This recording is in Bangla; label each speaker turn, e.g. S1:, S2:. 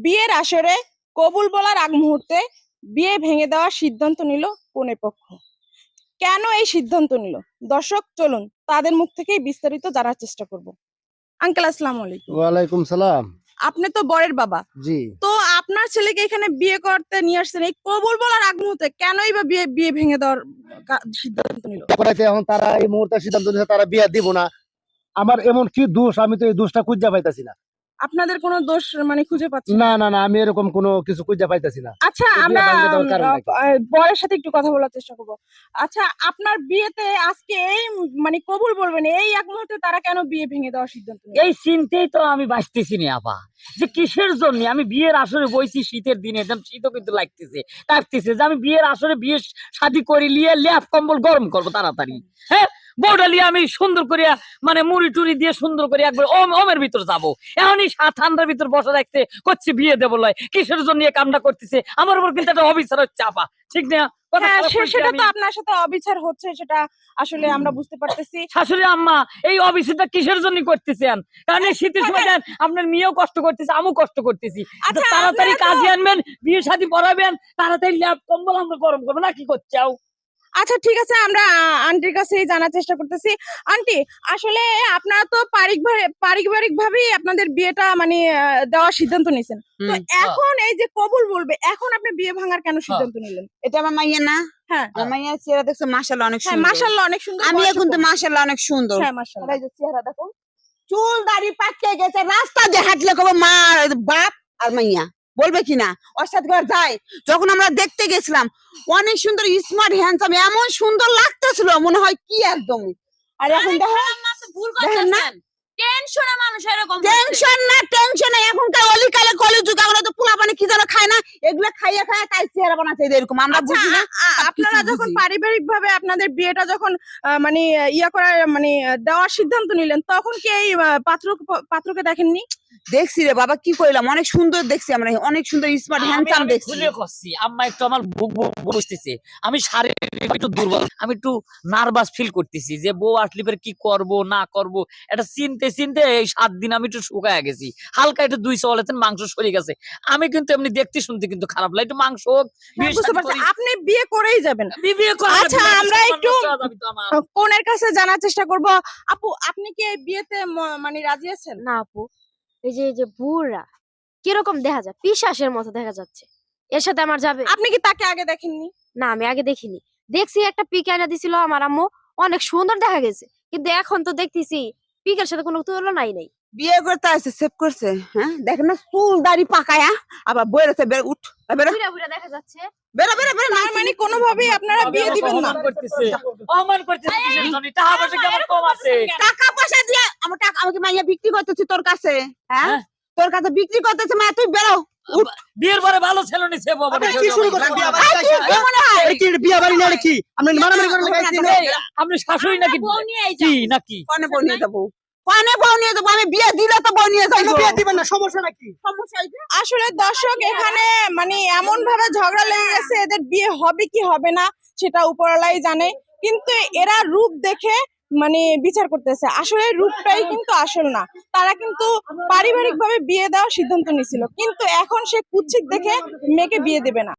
S1: বিয়ের আসরে কবুল বলার আগ মুহূর্তে বিয়ে ভেঙে দেওয়ার সিদ্ধান্ত নিল কনে পক্ষ। কেন এই সিদ্ধান্ত নিল? দর্শক চলুন তাদের মুখ থেকেই বিস্তারিত জানার চেষ্টা করব। আঙ্কেল, আসসালামু আলাইকুম।
S2: ওয়ালাইকুম সালাম।
S1: আপনি তো বরের বাবা,
S2: জি,
S1: তো আপনার ছেলেকে এখানে বিয়ে করতে নিয়ে আসছেন, এই কবুল বলার আগ মুহূর্তে কেনই বা বিয়ে বিয়ে ভেঙে দেওয়ার সিদ্ধান্ত নিল?
S2: এখন তারা এই মুহূর্তে সিদ্ধান্ত নিয়েছে তারা বিয়া দিব না। আমার এমন কি দোষ, আমি তো এই দোষটা খুঁজে পাইতাছি না।
S1: আপনাদের কোনো দোষ মানে খুঁজে পাচ্ছেন
S2: না না না, আমি এরকম কোনো কিছু খুঁজে পাইতাছি না।
S1: আচ্ছা,
S2: এই
S1: আমরা
S2: বিয়ে ভাঙতে দেওয়ার কারণটা কি?
S1: বরের সাথে একটু কথা বলার চেষ্টা করবো। আচ্ছা, আপনার বিয়েতে আজকে এই মানে কবুল বলবেন, এই এক মুহূর্তে তারা কেন বিয়ে ভেঙে দেওয়ার সিদ্ধান্ত নিল?
S3: এই চিন্তেই তো আমি বাঁচতেছি না আপা, যে কিসের জন্য আমি বিয়ের আসরে বইছি শীতের দিনে, একদম শীতও কিন্তু লাগতেছে কাঁপতেছে, যে আমি বিয়ের আসরে বিয়ে শাদী করে লিয়ে ল্যাপ কম্বল গরম করবো তাড়াতাড়ি। হ্যাঁ, বউটা লিয়ে আমি সুন্দর করে মানে মুড়ি টুড়ি দিয়ে সুন্দর করে একবার ওমের ভিতর যাবো। এখনই ঠান্ডার ভিতর বসা রাখতে করছে বিয়ে দেবো লয়, কিসের জন্য এই কামটা করতেছে? আমার উপর কিন্তু একটা অবিচার হচ্ছে আপা, ঠিক না? কথা
S1: হ্যাঁ,
S3: খারাপ বলছি
S1: সেটা
S3: আমি?
S1: তো আপনার সাথে অবিচার হচ্ছে, সেটা আসলে আমরা বুঝতে পারতেছি।
S3: শাশুড়ি আম্মা, এই অবিচারটা কিসের জন্য করতেছেন? কারণ এই শীতের সময় দেন আপনার মেয়েও কষ্ট করতেছে, আমিও কষ্ট করতেছি।
S1: আচ্ছা,
S3: তাড়াতাড়ি
S1: আপনারা তো-
S3: কাজে আনবেন, বিয়ে শাদী পড়াবেন, তাড়াতাড়ি ল্যাপ কম্বল আমরা গরম করবো না, কি করছাও?
S1: আচ্ছা, ঠিক আছে, আমরা আন্টির কাছেই জানার চেষ্টা করতেছি। আন্টি, আসলে আপনারা তো পারিবারিক ভাবেই আপনাদের বিয়েটা মানে দেওয়ার সিদ্ধান্ত নিয়েছেন, তো এখন এই যে কবুল বলবে, এখন আপনি বিয়ে ভাঙার কেন সিদ্ধান্ত নিলেন?
S4: এটা আমার মাইয়া না?
S1: হ্যাঁ,
S4: আমার মাইয়ার চেহারা দেখছো মাশাআল্লাহ অনেক
S1: হ্যাঁ,
S4: সুন্দর।
S1: মাশাআল্লাহ অনেক সুন্দর।
S4: আমিও
S1: বয়সও
S4: কিন্তু
S1: কম।
S4: মাশাআল্লাহ অনেক সুন্দর।
S1: হ্যাঁ, মাশাআল্লাহ।
S4: এই যে চেহারা দেখো, চুল দাড়ি পাকে গেছে, রাস্তা দিয়ে হাঁটলে কবে মা বাপ আর মাইয়া বলবে কিনা? ওর সাথে করে যায়। যখন আমরা দেখতে গেছিলাম অনেক সুন্দর স্মার্ট হ্যান্ডসাম, এমন সুন্দর লাগতেছিল মনে হয় কি একদমই। আর এখন দেখেন না,
S5: টেনশনে মানুষ এরকম
S4: টেনশন না টেনশন নাই, এখনকার অলিকালে কলিযুগ, আমরা তো পোলা পানি কি যেন খায় না, এগুলো খাইয়া খাইয়া তাই চেহারা বানাচ্ছে এরকম, আমরা
S1: আচ্ছা,
S4: বুঝি না।
S1: আপনারা
S4: সবকিছু
S1: যখন
S4: বুঝি।
S1: পারিবারিক ভাবে আপনাদের বিয়েটা যখন মানে ইয়া করার মানে দেওয়ার সিদ্ধান্ত নিলেন, তখন কি এই পাত্রকে দেখেননি?
S4: দেখছি রে বাবা, কি কইলাম, অনেক সুন্দর দেখছি আমরা, অনেক সুন্দর স্মার্ট হ্যান্ডসাম
S3: আমি
S4: দেখছি।
S3: খুলে করছি আম্মা, একটু আমার বুঝতেছে আমি শারীরিক একটু দুর্বল, আমি একটু নার্ভাস ফিল করতেছি যে বউ আসলে পরে কি করব না করব, এটা চিনতে চিনতে এই 7 দিন আমি একটু শুকায় গেছি, হালকা একটু 2 চলেছেন মাংস সরে গেছে। আমি কিন্তু এমনি দেখতে শুনতে কিন্তু খারাপ লাগে, একটু মাংস হোক, বিয়ে
S1: বুঝতে
S3: শাদী
S1: পারছি,
S3: করি।
S1: আপনি বিয়ে করেই যাবেন।
S3: বিয়ে করা
S1: আচ্ছা,
S3: লাগবে,
S1: আমরা
S3: সম্মান
S1: একটু
S3: নষ্ট হয়ে যাবে তো আমার।
S1: কনের কাছে জানার চেষ্টা করব। আপু, আপনি কি এই বিয়েতে মানে রাজি আছেন?
S5: না আপু, এই যে বুড়া কিরকম দেখা যায়, পিশাচের মতো দেখা যাচ্ছে, এর সাথে আমার যাবে?
S1: আপনি কি তাকে আগে দেখেননি?
S5: না, আমি আগে দেখিনি। দেখছি একটা পিক এনে দিছিল আমার আম্মু, অনেক সুন্দর দেখা গেছে, কিন্তু এখন তো দেখতেছি পিকের সাথে কোনো তুলনাই নেই।
S4: বিয়ে করতে আসছে সেভ করছে, হ্যাঁ দেখেন না, চুল দাড়ি পাকায়া আবার বইরেছে, বের উঠ, বেরো
S5: বুড়া বুড়া দেখা যাচ্ছে।
S4: বেরো বেরো বেরো।
S1: তার মানে কোনোভাবেই আপনারা বিয়ে দিবেন না?
S3: অপমান করতেছে, অপমান করতেছে কিসের জন্য? টাকা পয়সা কি আমার কম আছে?
S4: টাকা পয়সা দিয়ে আমার টাকা, আমাকে মাইয়া বিক্রি করতেছি তোর কাছে, হ্যাঁ
S3: হ্যাঁ?
S4: তোর কাছে বিক্রি করতেছে, মা তুই বেরো উঠ।
S3: বিয়ের পরে ভালো ছেলে নিছে বাবা,
S2: আপনি কি শুরু করছেন? বিয়া বাড়ি
S4: আই, তুই কি মনে হয়?
S2: এই কি বিয়া বাড়ি না কি? আপনি মারামারি করেন নাকি?
S3: আপনি শাশুড়ি নাকি কি নাকি?
S4: কনে বউ নিয়ে যাবো, কনে বউ নিয়ে যাবো, আমি বিয়ে দিলে তো বউ নিয়ে
S2: কেন
S4: যাবো।
S2: বিয়া দিবেন না? সমস্যা নাকি?
S4: সমস্যা হইছে?
S1: আসলে দর্শক, এখানে মানে এমন ভাবে ঝগড়া লেগে গেছে, এদের বিয়ে হবে কি হবে না সেটা উপরওয়ালাই জানে, কিন্তু এরা রূপ দেখে মানে বিচার করতেছে। আসলে রূপটাই কিন্তু আসল না। তারা কিন্তু পারিবারিক ভাবে বিয়ে দেওয়ার সিদ্ধান্ত নিয়েছিল, কিন্তু এখন সে কুৎসিত দেখে মেয়েকে বিয়ে দেবে না।